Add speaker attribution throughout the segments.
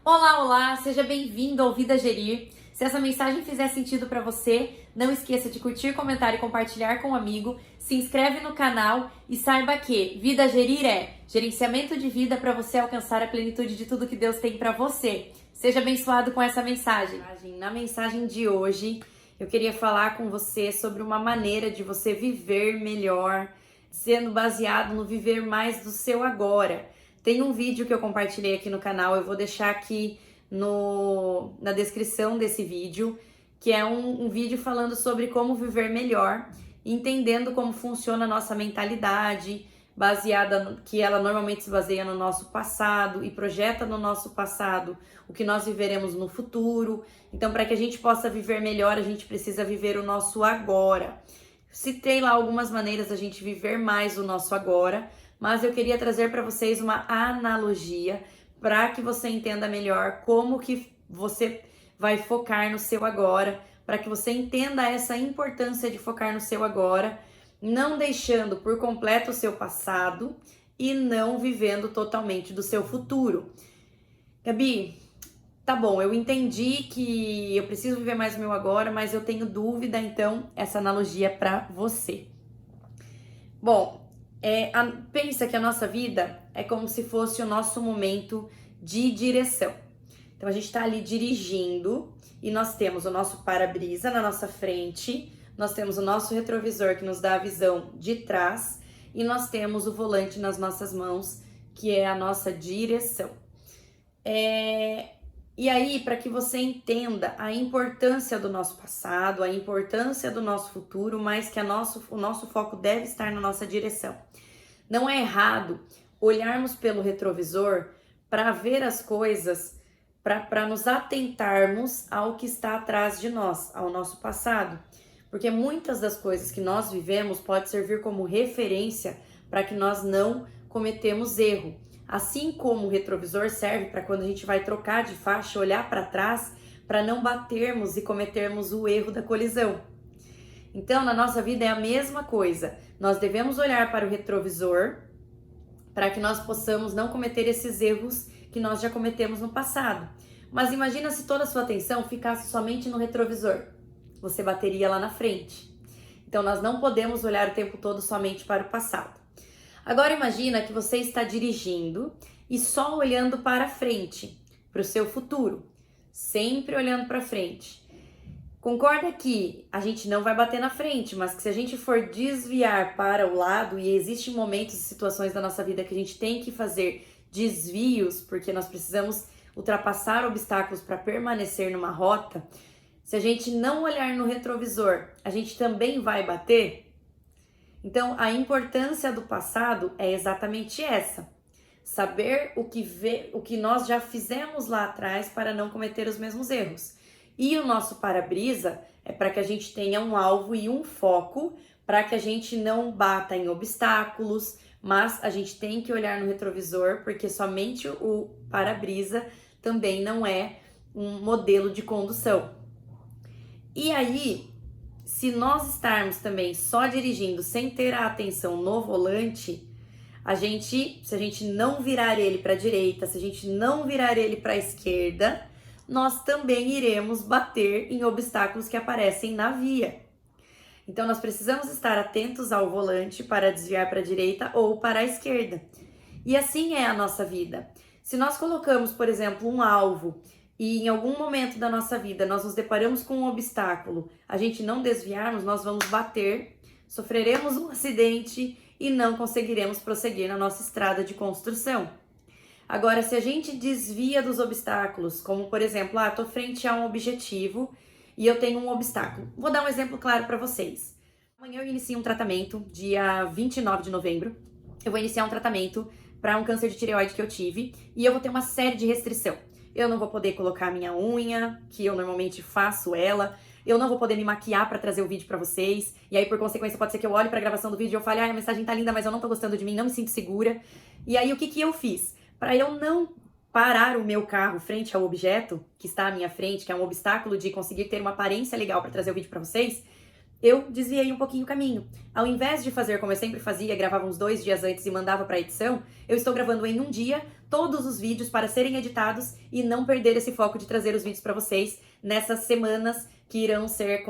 Speaker 1: Olá, olá, seja bem-vindo ao Vida Gerir. Se essa mensagem fizer sentido para você, não esqueça de curtir, comentar e compartilhar com um amigo. Se inscreve no canal e saiba que Vida Gerir é gerenciamento de vida para você alcançar a plenitude de tudo que Deus tem para você. Seja abençoado com essa mensagem. Na mensagem de hoje, eu queria falar com você sobre uma maneira de você viver melhor, sendo baseado no viver mais do seu agora. Tem um vídeo que eu compartilhei aqui no canal, eu vou deixar aqui na descrição desse vídeo, que é um vídeo falando sobre como viver melhor, entendendo como funciona a nossa mentalidade, que ela normalmente se baseia no nosso passado e projeta no nosso passado o que nós viveremos no futuro. Então, para que a gente possa viver melhor, a gente precisa viver o nosso agora. Citei lá algumas maneiras da gente viver mais o nosso agora, mas eu queria trazer para vocês uma analogia para que você entenda melhor como que você vai focar no seu agora, para que você entenda essa importância de focar no seu agora, não deixando por completo o seu passado e não vivendo totalmente do seu futuro. Gabi, tá bom, eu entendi que eu preciso viver mais o meu agora, mas eu tenho dúvida, então essa analogia para você. Bom, pensa que a nossa vida é como se fosse o nosso momento de direção. Então a gente está ali dirigindo e nós temos o nosso para-brisa na nossa frente, nós temos o nosso retrovisor que nos dá a visão de trás e nós temos o volante nas nossas mãos, que é a nossa direção. E aí, para que você entenda a importância do nosso passado, a importância do nosso futuro, mas que o nosso foco deve estar na nossa direção. Não é errado olharmos pelo retrovisor para ver as coisas, para nos atentarmos ao que está atrás de nós, ao nosso passado. Porque muitas das coisas que nós vivemos pode servir como referência para que nós não cometemos erro. Assim como o retrovisor serve para quando a gente vai trocar de faixa, olhar para trás, para não batermos e cometermos o erro da colisão. Então, na nossa vida é a mesma coisa. Nós devemos olhar para o retrovisor para que nós possamos não cometer esses erros que nós já cometemos no passado. Mas imagina se toda a sua atenção ficasse somente no retrovisor. Você bateria lá na frente. Então, nós não podemos olhar o tempo todo somente para o passado. Agora imagina que você está dirigindo e só olhando para frente, para o seu futuro, sempre olhando para frente. Concorda que a gente não vai bater na frente, mas que se a gente for desviar para o lado, e existem momentos e situações da nossa vida que a gente tem que fazer desvios, porque nós precisamos ultrapassar obstáculos para permanecer numa rota, se a gente não olhar no retrovisor, a gente também vai bater? Então, a importância do passado é exatamente essa. Saber o que nós já fizemos lá atrás para não cometer os mesmos erros. E o nosso para-brisa é para que a gente tenha um alvo e um foco, para que a gente não bata em obstáculos, mas a gente tem que olhar no retrovisor, porque somente o para-brisa também não é um modelo de condução. E aí, se nós estarmos também só dirigindo sem ter a atenção no volante, se a gente não virar ele para a direita, se a gente não virar ele para a esquerda, nós também iremos bater em obstáculos que aparecem na via. Então nós precisamos estar atentos ao volante para desviar para a direita ou para a esquerda. E assim é a nossa vida. Se nós colocamos, por exemplo, um alvo e em algum momento da nossa vida nós nos deparamos com um obstáculo, a gente não desviarmos, nós vamos bater, sofreremos um acidente e não conseguiremos prosseguir na nossa estrada de construção. Agora, se a gente desvia dos obstáculos, como por exemplo, estou frente a um objetivo e eu tenho um obstáculo. Vou dar um exemplo claro para vocês. Amanhã eu inicio um tratamento, dia 29 de novembro. Eu vou iniciar um tratamento para um câncer de tireoide que eu tive e eu vou ter uma série de restrição. Eu não vou poder colocar a minha unha, que eu normalmente faço ela. Eu não vou poder me maquiar para trazer o vídeo para vocês. E aí, por consequência, pode ser que eu olhe para a gravação do vídeo e eu fale, a mensagem tá linda, mas eu não tô gostando de mim, não me sinto segura. E aí, o que eu fiz? Para eu não parar o meu carro frente ao objeto que está à minha frente, que é um obstáculo de conseguir ter uma aparência legal para trazer o vídeo para vocês, eu desviei um pouquinho o caminho. Ao invés de fazer como eu sempre fazia, gravava uns 2 dias antes e mandava para edição, eu estou gravando em um dia todos os vídeos para serem editados e não perder esse foco de trazer os vídeos para vocês nessas semanas que irão ser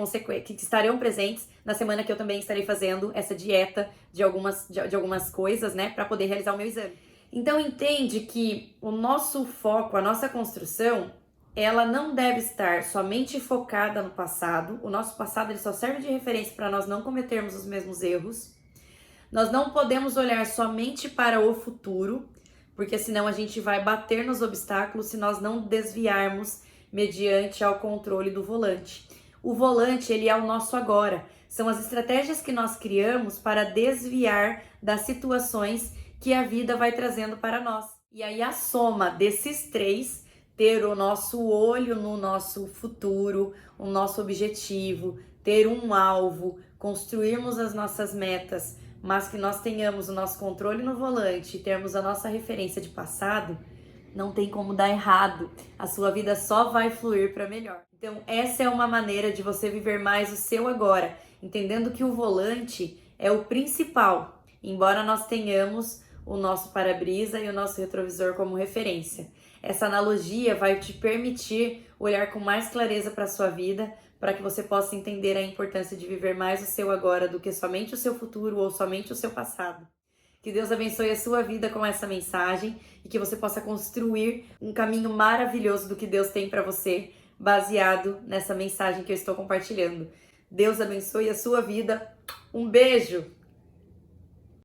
Speaker 1: que estarão presentes na semana que eu também estarei fazendo essa dieta de algumas coisas, né, para poder realizar o meu exame. Então entende que o nosso foco, a nossa construção, ela não deve estar somente focada no passado. O nosso passado ele só serve de referência para nós não cometermos os mesmos erros. Nós não podemos olhar somente para o futuro, porque senão a gente vai bater nos obstáculos se nós não desviarmos mediante ao controle do volante. O volante, ele é o nosso agora. São as estratégias que nós criamos para desviar das situações que a vida vai trazendo para nós. E aí a soma desses três, ter o nosso olho no nosso futuro, o nosso objetivo, ter um alvo, construirmos as nossas metas, mas que nós tenhamos o nosso controle no volante e termos a nossa referência de passado, não tem como dar errado. A sua vida só vai fluir para melhor. Então, essa é uma maneira de você viver mais o seu agora, entendendo que o volante é o principal, embora nós tenhamos o nosso para-brisa e o nosso retrovisor como referência. Essa analogia vai te permitir olhar com mais clareza para a sua vida, para que você possa entender a importância de viver mais o seu agora do que somente o seu futuro ou somente o seu passado. Que Deus abençoe a sua vida com essa mensagem e que você possa construir um caminho maravilhoso do que Deus tem para você, baseado nessa mensagem que eu estou compartilhando. Deus abençoe a sua vida. Um beijo!